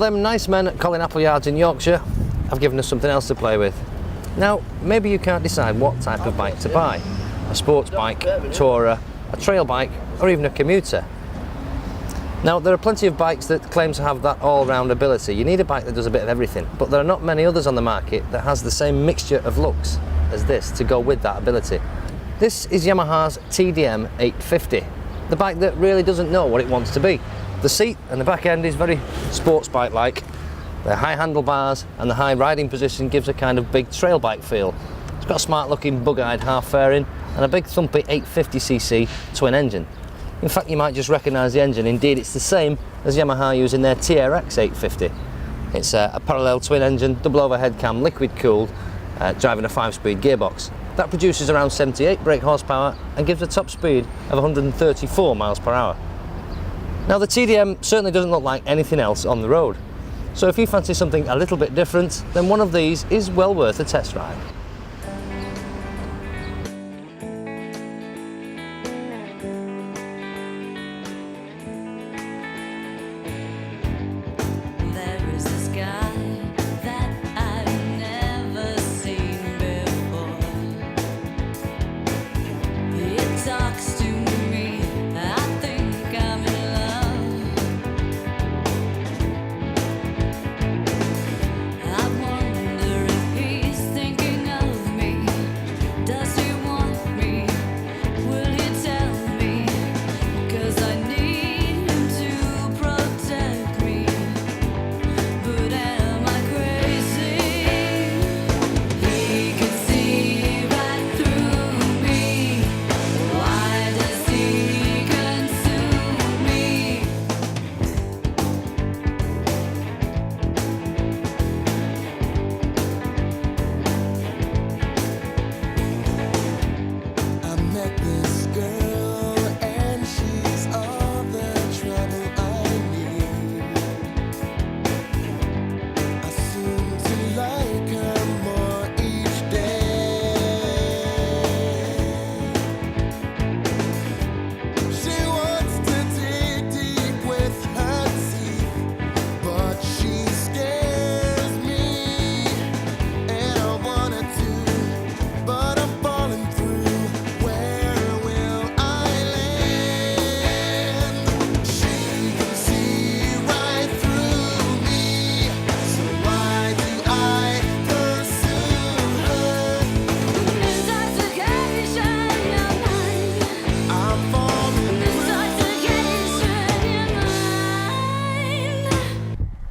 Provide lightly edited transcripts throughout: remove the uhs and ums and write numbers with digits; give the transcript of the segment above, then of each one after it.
Them nice men at Collin Appleyard in Yorkshire have given us something else to play with. Now, maybe you can't decide what type of bike to buy. A sports bike, a tourer, a trail bike, or even a commuter. Now, there are plenty of bikes that claim to have that all-round ability. You need a bike that does a bit of everything, but there are not many others on the market that has the same mixture of looks as this to go with that ability. This is Yamaha's TDM850, the bike that really doesn't know what it wants to be. The seat and the back end is very sports bike-like. The high handlebars and the high riding position gives a kind of big trail bike feel. It's got a smart-looking bug-eyed half fairing and a big thumpy 850cc twin engine. In fact, you might just recognise the engine. Indeed, it's the same as Yamaha using their TRX 850. It's a parallel twin engine, double overhead cam, liquid cooled, driving a 5-speed gearbox. That produces around 78 brake horsepower and gives a top speed of 134 miles per hour. Now, the TDM certainly doesn't look like anything else on the road. So if you fancy something a little bit different, then one of these is well worth a test ride.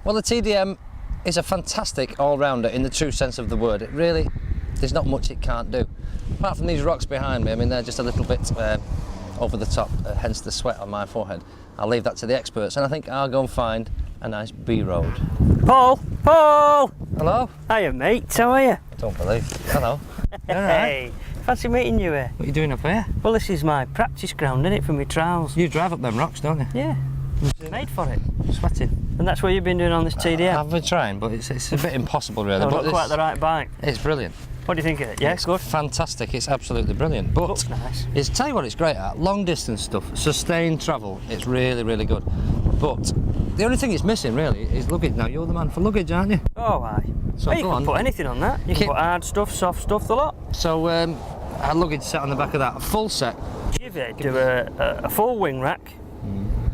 Well, the TDM is a fantastic all-rounder in the true sense of the word. It really, there's not much it can't do. Apart from these rocks behind me, I mean, they're just a little bit over the top, hence the sweat on my forehead. I'll leave that to the experts, and I think I'll go and find a nice B-road. Paul! Paul! Hello? Hiya, mate. How are you? I don't believe. Hello. You all right? Hey, fancy meeting you here. What are you doing up here? Well, this is my practice ground, isn't it, for my trials? You drive up them rocks, don't you? Yeah. Made for it. Sweating. And that's what you've been doing on this TDM? I've been trying, but it's a bit impossible, really. No, but not quite the right bike. It's brilliant. What do you think of it? Yeah, it's good? Fantastic. It's absolutely brilliant. But looks nice. Tell you what it's great at, long distance stuff, sustained travel, it's really, really good. But the only thing it's missing, really, is luggage. Now, you're the man for luggage, aren't you? Oh, aye. So well, you can put anything on that. You can put hard stuff, soft stuff, the lot. So, our luggage set on the back of that, a full set. Give it, do a full wing rack,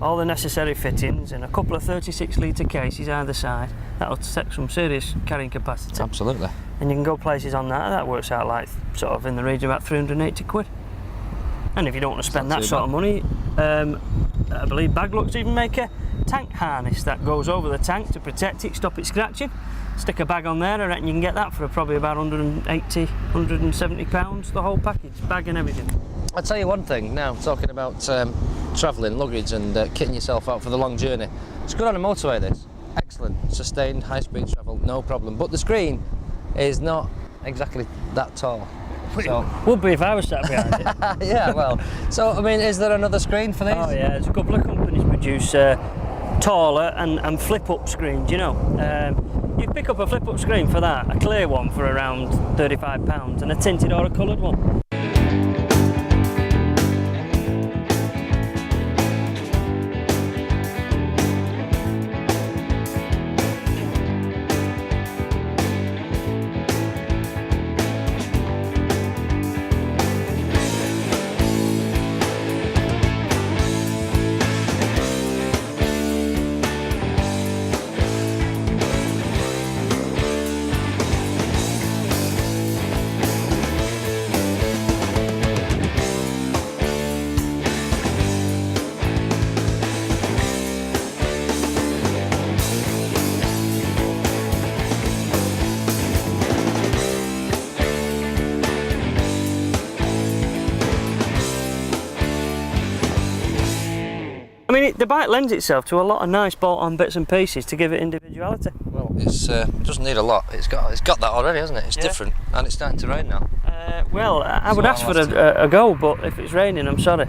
all the necessary fittings, and a couple of 36-litre cases either side. That'll take some serious carrying capacity. Absolutely. And you can go places on that. That works out like sort of in the region of about 380 quid. And if you don't want to spend that sort of money, I believe Baglux even make a tank harness that goes over the tank to protect it, stop it scratching. Stick a bag on there, I reckon you can get that for probably about 180, 170 pounds, the whole package, bag and everything. I'll tell you one thing now, talking about travelling, luggage and kitting yourself out for the long journey. It's good on a motorway, this. Excellent, sustained, high-speed travel, no problem. But the screen is not exactly that tall. So. Would be if I was sat behind it. Yeah, well, so, I mean, is there another screen for these? Oh yeah, there's a couple of companies produce taller and flip-up screens, you know. You pick up a flip-up screen for that, a clear one for around £35, and a tinted or a coloured one. I mean, the bike lends itself to a lot of nice bolt-on bits and pieces to give it individuality. Well, it doesn't need a lot. It's got that already, hasn't it? It's different, and it's starting to rain now. Well, I would ask for a go, but if it's raining, I'm sorry.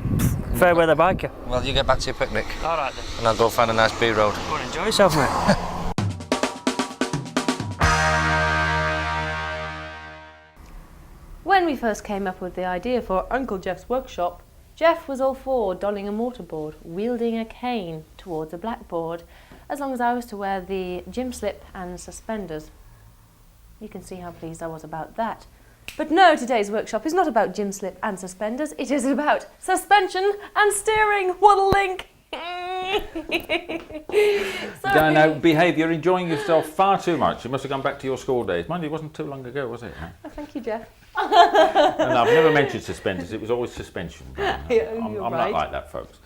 Fair weather biker. Well, you get back to your picnic. All right then. And I'll go find a nice B road. Go and enjoy yourself, mate. When we first came up with the idea for Uncle Jeff's workshop, Jeff was all for donning a mortarboard, wielding a cane towards a blackboard, as long as I was to wear the gym slip and suspenders. You can see how pleased I was about that. But no, today's workshop is not about gym slip and suspenders, it is about suspension and steering. What a link! Diane, now behave, you're enjoying yourself far too much. You must have gone back to your school days. Mind you, it wasn't too long ago, was it? Oh, thank you, Jeff. And I've never mentioned suspenders, it was always suspension. I'm not like that, folks.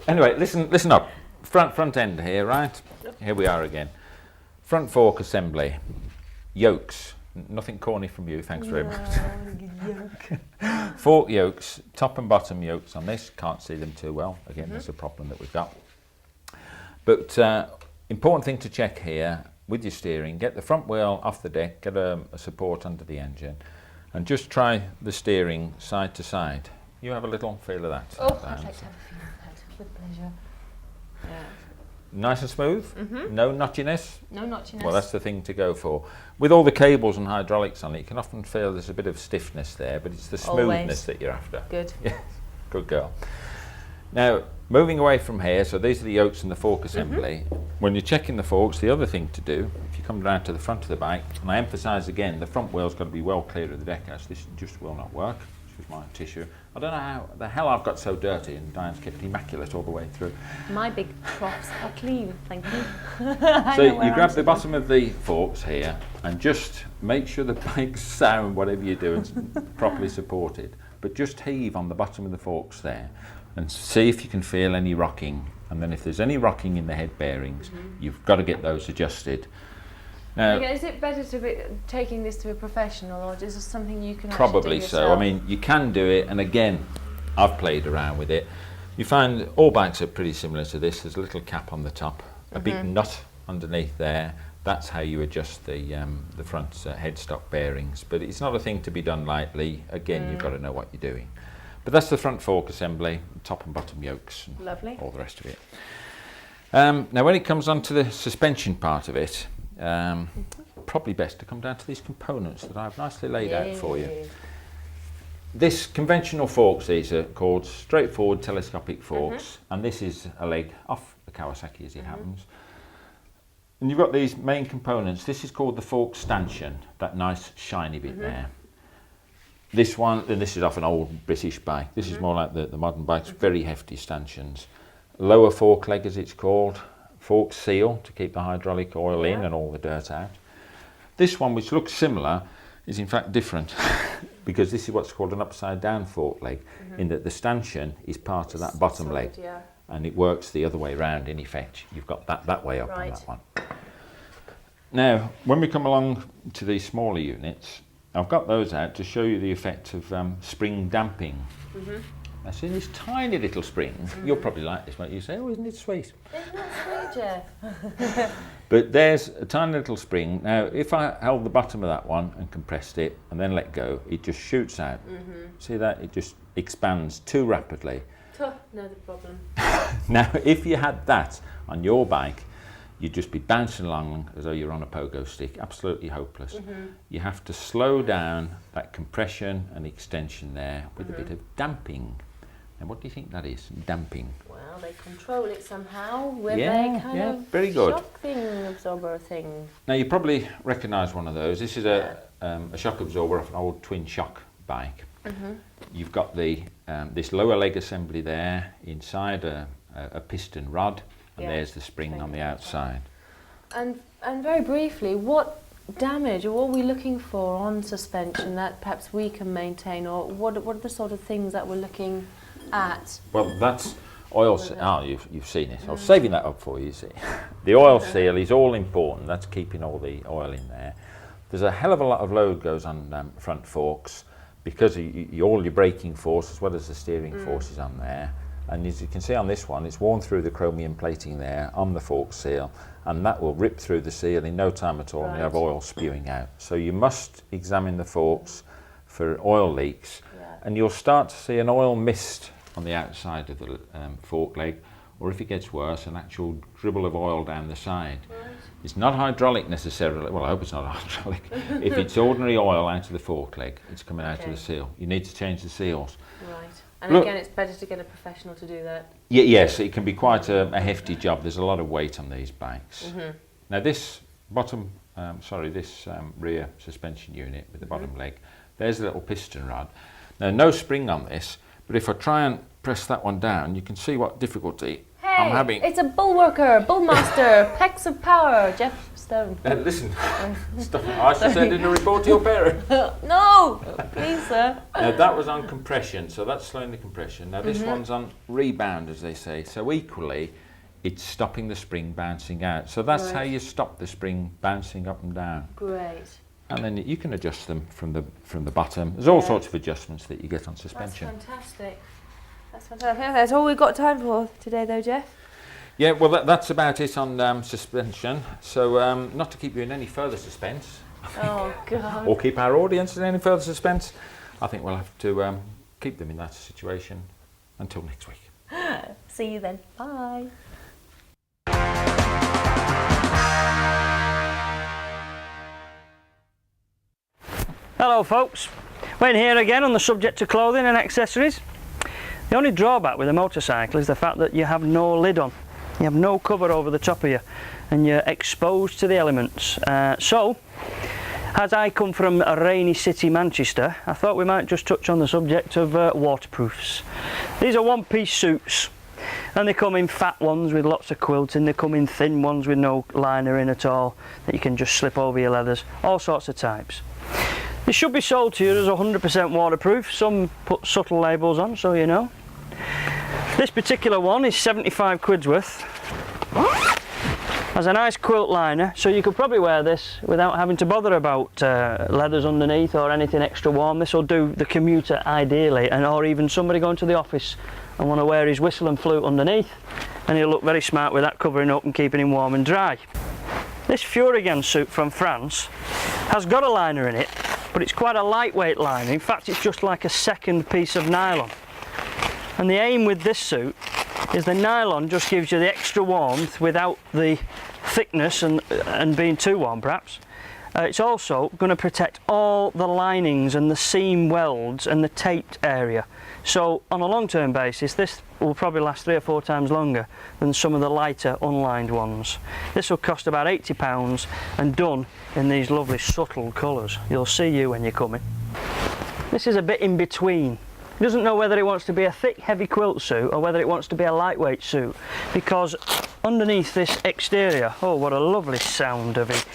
Anyway, listen up. Front end here, right? Here we are again. Front fork assembly. Yokes. Nothing corny from you, thanks very much. Fork yokes, top and bottom yokes on this. Can't see them too well. Again, that's a problem that we've got. But important thing to check here with your steering, get the front wheel off the deck, get a support under the engine, and just try the steering side to side. You have a little feel of that. Oh, I'd like to have a feel of that, with pleasure. Yeah. Nice and smooth? No notchiness? No notchiness. Well, that's the thing to go for. With all the cables and hydraulics on it, you can often feel there's a bit of stiffness there, but it's the smoothness that you're after. Good. Yes, good girl. Now, moving away from here, so these are the yokes and the fork assembly. When you're checking the forks, the other thing to do, if you come down to the front of the bike, and I emphasise again, the front wheel's got to be well clear of the deck, as this just will not work. This is my tissue. I don't know how the hell I've got so dirty, and Diane's kept immaculate all the way through. My big troughs are clean, thank you. So you grab the bottom of the forks here, and just make sure the bike's sound, whatever you do, and properly supported. But just heave on the bottom of the forks there, and see if you can feel any rocking. And then if there's any rocking in the head bearings, you've got to get those adjusted. Now, Okay, is it better to be taking this to a professional, or is this something you can probably actually do so. yourself? I mean, you can do it, and again, I've played around with it. You find all bikes are pretty similar to this. There's a little cap on the top, a big nut underneath there. That's how you adjust the front headstock bearings. But it's not a thing to be done lightly. Again, you've got to know what you're doing. But that's the front fork assembly, top and bottom yokes, and Lovely. all the rest of it. Now, when it comes on to the suspension part of it, probably best to come down to these components that I've nicely laid out for you. This conventional forks, these are called straightforward telescopic forks, and this is a leg off the Kawasaki as it happens. And you've got these main components. This is called the fork stanchion, that nice shiny bit there. This one, and this is off an old British bike. This is more like the modern bikes, very hefty stanchions. Lower fork leg as it's called. Fork seal to keep the hydraulic oil in and all the dirt out. This one, which looks similar, is in fact different because this is what's called an upside down fork leg, in that the stanchion is part of that bottom leg, and it works the other way round in effect. You've got that way up on that one. Now, when we come along to these smaller units, I've got those out to show you the effect of spring damping. Now, see this tiny little spring, you'll probably like this, won't you? Say, oh, isn't it sweet? Isn't that sweet, Jeff? But there's a tiny little spring. Now, if I held the bottom of that one and compressed it and then let go, it just shoots out. See that? It just expands too rapidly. No problem. Now, if you had that on your bike, you'd just be bouncing along as though you're on a pogo stick, absolutely hopeless. You have to slow down that compression and extension there with a bit of damping. And what do you think that is, damping? Well, they control it somehow with Yeah, a kind yeah, of very good. shock thing, absorber thing. Now, you probably recognise one of those. This is a shock absorber off an old twin shock bike. You've got the this lower leg assembly there, inside a piston rod, and there's the spring on the outside. And very briefly, what damage or what are we looking for on suspension that perhaps we can maintain, or what are the sort of things that we're looking at? Well, that's oil seal. Oh, you've seen it. I was saving that up for you, see. The oil seal is all important. That's keeping all the oil in there. There's a hell of a lot of load goes on front forks because all your braking force as well as the steering force is on there. And as you can see on this one, it's worn through the chromium plating there on the fork seal, and that will rip through the seal in no time at all, and you have oil spewing out. So you must examine the forks for oil leaks, and you'll start to see an oil mist on the outside of the fork leg, or if it gets worse, an actual dribble of oil down the side. Right. It's not hydraulic necessarily, well I hope it's not hydraulic. If it's ordinary oil out of the fork leg, it's coming out of the seal. You need to change the seals. Right. And look, again, it's better to get a professional to do that. Yes, it can be quite a hefty job. There's a lot of weight on these bikes. Now this rear suspension unit with the bottom leg, there's a little piston rod. Now no spring on this, but if I try and press that one down, you can see what difficulty I'm having. It's a bullworker, bullmaster, plex of power, Jeff Stone. Listen, I should send in a report to your parent. No, please, sir. Now that was on compression, so that's slowing the compression. Now this one's on rebound, as they say. So equally, it's stopping the spring bouncing out. So that's how you stop the spring bouncing up and down. Great. And then you can adjust them from the bottom. There's all sorts of adjustments that you get on suspension. That's fantastic. That's fantastic. That's all we've got time for today, though, Jeff. Yeah, well, that's about it on suspension. So, not to keep you in any further suspense. Oh, God. Or keep our audience in any further suspense. I think we'll have to keep them in that situation until next week. See you then. Bye. Hello folks, Wayne here again on the subject of clothing and accessories. The only drawback with a motorcycle is the fact that you have no lid on. You have no cover over the top of you and you're exposed to the elements. So, as I come from a rainy city, Manchester, I thought we might just touch on the subject of waterproofs. These are one-piece suits and they come in fat ones with lots of quilting, they come in thin ones with no liner in at all that you can just slip over your leathers, all sorts of types. They should be sold to you as 100% waterproof. Some put subtle labels on, so you know. This particular one is 75 quid's worth. Has a nice quilt liner, so you could probably wear this without having to bother about leathers underneath or anything extra warm. This will do the commuter ideally, or even somebody going to the office and want to wear his whistle and flute underneath, and he'll look very smart with that covering up and keeping him warm and dry. This Furigan suit from France has got a liner in it, but it's quite a lightweight liner. In fact, it's just like a second piece of nylon. And the aim with this suit is the nylon just gives you the extra warmth without the thickness and being too warm perhaps. It's also going to protect all the linings and the seam welds and the taped area. So on a long-term basis, this will probably last 3 or 4 times longer than some of the lighter unlined ones. This will cost about £80 and done in these lovely subtle colours. You'll see you when you're coming. This is a bit in between. He doesn't know whether it wants to be a thick heavy quilt suit or whether it wants to be a lightweight suit, because underneath this exterior, oh what a lovely sound of it,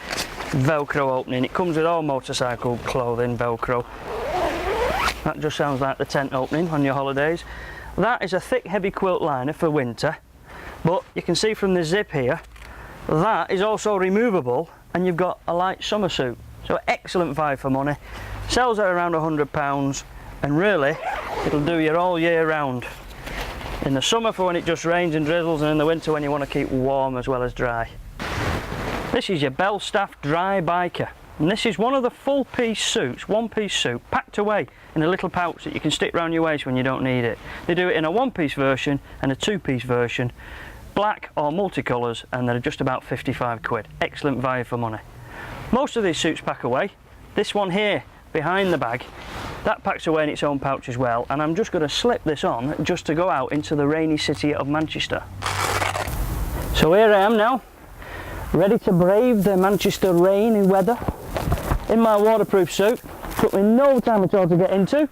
Velcro opening. It comes with all motorcycle clothing, Velcro. That just sounds like the tent opening on your holidays. That is a thick heavy quilt liner for winter, but you can see from the zip here, that is also removable and you've got a light summer suit. So excellent value for money. Sells at around £100 and really it'll do you all year round. In the summer for when it just rains and drizzles, and in the winter when you want to keep warm as well as dry. This is your Belstaff Dry Biker. And this is one of the full piece suits, one piece suit, packed away in a little pouch that you can stick round your waist when you don't need it. They do it in a one piece version and a 2-piece version, black or multicolours, and they're just about 55 quid. Excellent value for money. Most of these suits pack away. This one here, behind the bag, that packs away in its own pouch as well, and I'm just going to slip this on just to go out into the rainy city of Manchester. So here I am now, ready to brave the Manchester rainy weather in my waterproof suit. Took me no time at all to get into.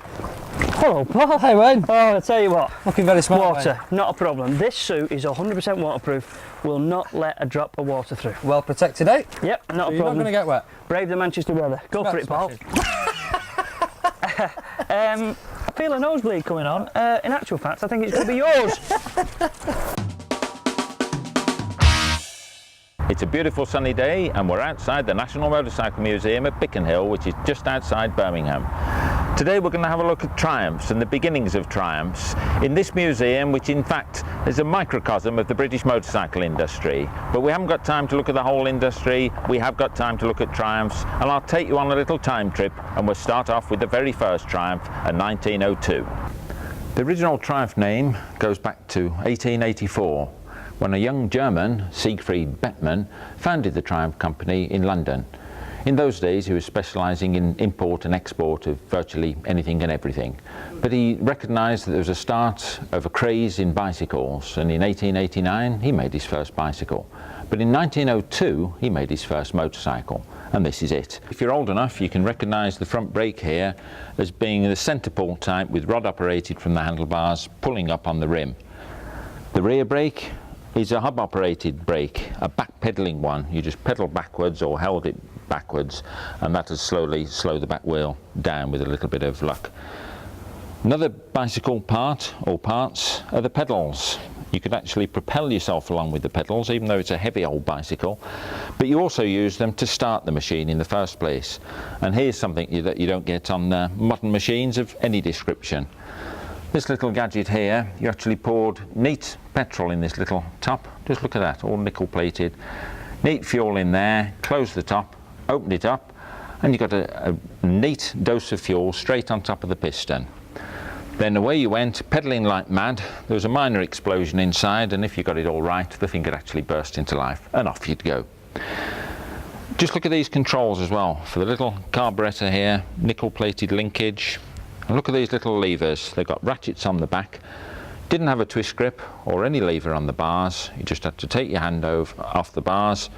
Hello, Paul. Hey, Wayne. Oh, I'll tell you what. Looking very smart. Water, Wayne. not a problem. This suit is 100% waterproof. Will not let a drop of water through. Well protected, eh? Yep, not a problem. You're not going to get wet. Brave the Manchester weather. Go for it, Paul. I feel a nosebleed coming on. In actual fact, I think it's going to be yours. It's a beautiful sunny day and we're outside the National Motorcycle Museum at Bickenhill, which is just outside Birmingham. Today we're going to have a look at Triumphs and the beginnings of Triumphs in this museum, which in fact is a microcosm of the British motorcycle industry. But we haven't got time to look at the whole industry, we have got time to look at Triumphs, and I'll take you on a little time trip, and we'll start off with the very first Triumph, a 1902. The original Triumph name goes back to 1884, when a young German, Siegfried Bettmann, founded the Triumph Company in London. In those days he was specialising in import and export of virtually anything and everything. But he recognised that there was a start of a craze in bicycles, and in 1889 he made his first bicycle. But in 1902 he made his first motorcycle, and this is it. If you're old enough, you can recognise the front brake here as being the centre pull type with rod operated from the handlebars pulling up on the rim. The rear brake is a hub operated brake, a back pedalling one. You just pedal backwards or held it backwards, and that will slowly slow the back wheel down with a little bit of luck. Another bicycle part or parts are the pedals. You could actually propel yourself along with the pedals, even though it's a heavy old bicycle, but you also use them to start the machine in the first place. And here's something that you don't get on modern machines of any description. This little gadget here, you actually poured neat petrol in this little top. Just look at that, all nickel plated. Neat fuel in there, close the top, opened it up, and you got a neat dose of fuel straight on top of the piston. Then away you went, pedalling like mad. There was a minor explosion inside, and if you got it all right, the thing could actually burst into life, and off you'd go. Just look at these controls as well. For the little carburettor here, nickel plated linkage. And look at these little levers. They've got ratchets on the back. Didn't have a twist grip or any lever on the bars. You just had to take your hand off the bars.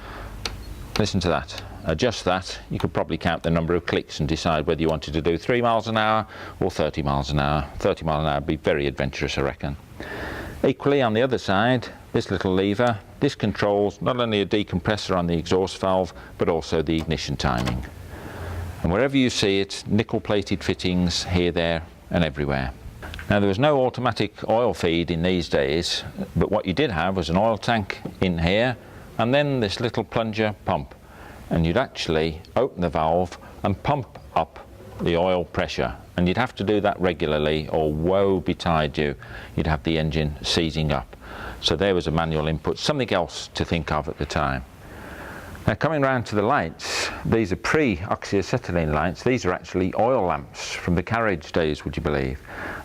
Listen to that. Adjust that. You could probably count the number of clicks and decide whether you wanted to do 3 miles an hour or 30 miles an hour. 30 miles an hour would be very adventurous, I reckon. Equally on the other side, this little lever, this controls not only a decompressor on the exhaust valve, but also the ignition timing. And wherever you see it, nickel plated fittings here, there and everywhere. Now there was no automatic oil feed in these days, but what you did have was an oil tank in here, and then this little plunger pump. And you'd actually open the valve and pump up the oil pressure, and you'd have to do that regularly or woe betide you, you'd have the engine seizing up. So there was a manual input, something else to think of at the time. Now coming round to the lights, these are pre-oxyacetylene lights. These are actually oil lamps from the carriage days, would you believe?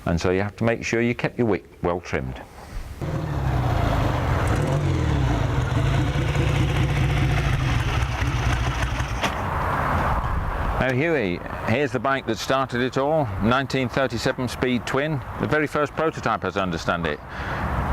And so you have to make sure you kept your wick well trimmed. Now Huey, here's the bike that started it all, 1937 Speed Twin, the very first prototype as I understand it.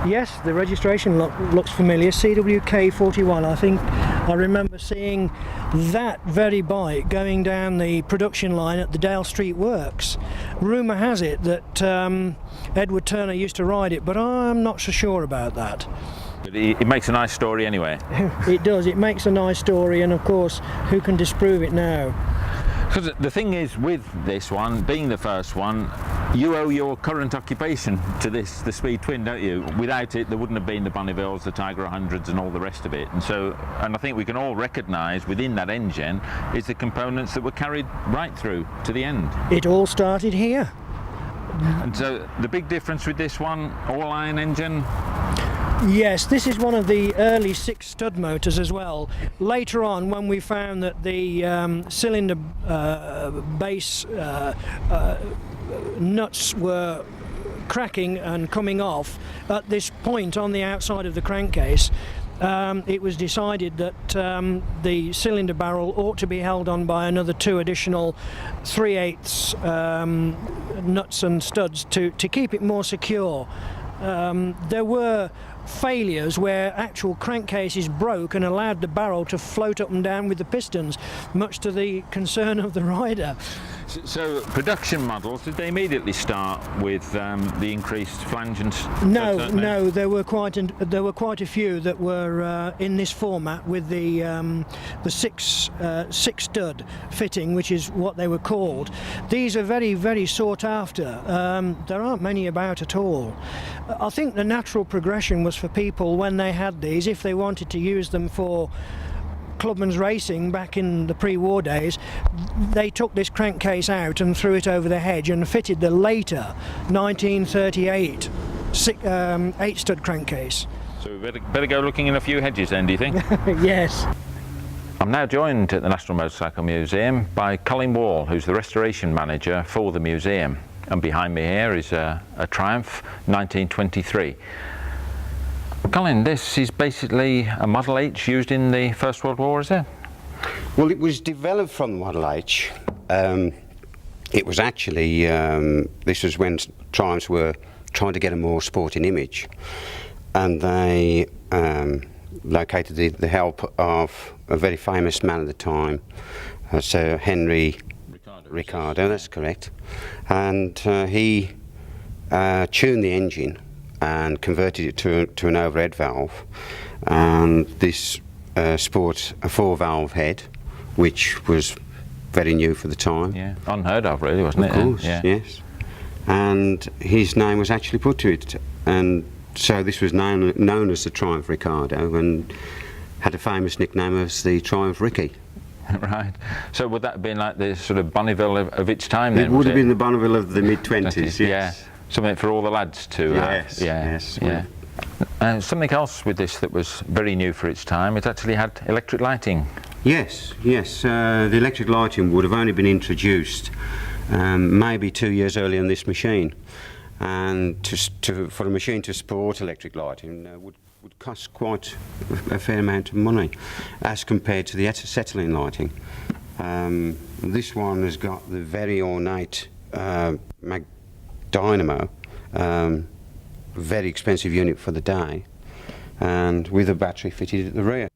Yes, the registration looks familiar, CWK41. I think I remember seeing that very bike going down the production line at the Dale Street Works. Rumour has it that Edward Turner used to ride it, but I'm not so sure about that. But it makes a nice story anyway. It does, it makes a nice story, and of course, who can disprove it now? Because the thing is, with this one, being the first one, you owe your current occupation to the Speed Twin, don't you? Without it, there wouldn't have been the Bonnevilles, the Tiger 100s and all the rest of it. And I think we can all recognise within that engine is the components that were carried right through to the end. It all started here. And so the big difference with this one, all-iron engine? Yes, this is one of the early 6-stud motors as well. Later on, when we found that the cylinder base nuts were cracking and coming off at this point on the outside of the crankcase, it was decided that the cylinder barrel ought to be held on by another 2 additional 3/8 nuts and studs to keep it more secure. There were failures where actual crankcases broke and allowed the barrel to float up and down with the pistons, much to the concern of the rider. So production models, did they immediately start with the increased flange and No, there were quite a few that were in this format with the 6-stud fitting, which is what they were called. These are very, very sought after. There aren't many about at all. I think the natural progression was for people when they had these, if they wanted to use them for clubman's racing back in the pre-war days, they took this crankcase out and threw it over the hedge and fitted the later 1938 8-stud crankcase. So we better go looking in a few hedges then, do you think? Yes. I'm now joined at the National Motorcycle Museum by Collin Wall, who's the restoration manager for the museum. And behind me here is a Triumph 1923. Collin, this is basically a Model H used in the First World War, is it? Well, it was developed from Model H. It was actually, this was when Triumphs were trying to get a more sporting image, and they located the help of a very famous man at the time, Sir Henry Ricardo, that's correct, and he tuned the engine and converted it to an overhead valve, and this sports a 4-valve head, which was very new for the time. Yeah, unheard of really, wasn't it? Of course, yeah. Yes. And his name was actually put to it, and so this was known as the Triumph Ricardo, and had a famous nickname as the Triumph Ricky. Right. So would that have been like the sort of Bonneville of its time then? It would have been the Bonneville of the mid-20s, yes. Yeah. Something for all the lads to yes, have. Yeah. Yes. Yeah. Something else with this that was very new for its time, it actually had electric lighting. Yes. The electric lighting would have only been introduced maybe 2 years earlier in this machine, and for a machine to support electric lighting would cost quite a fair amount of money as compared to the acetylene lighting. This one has got the very ornate dynamo, very expensive unit for the day, and with a battery fitted at the rear.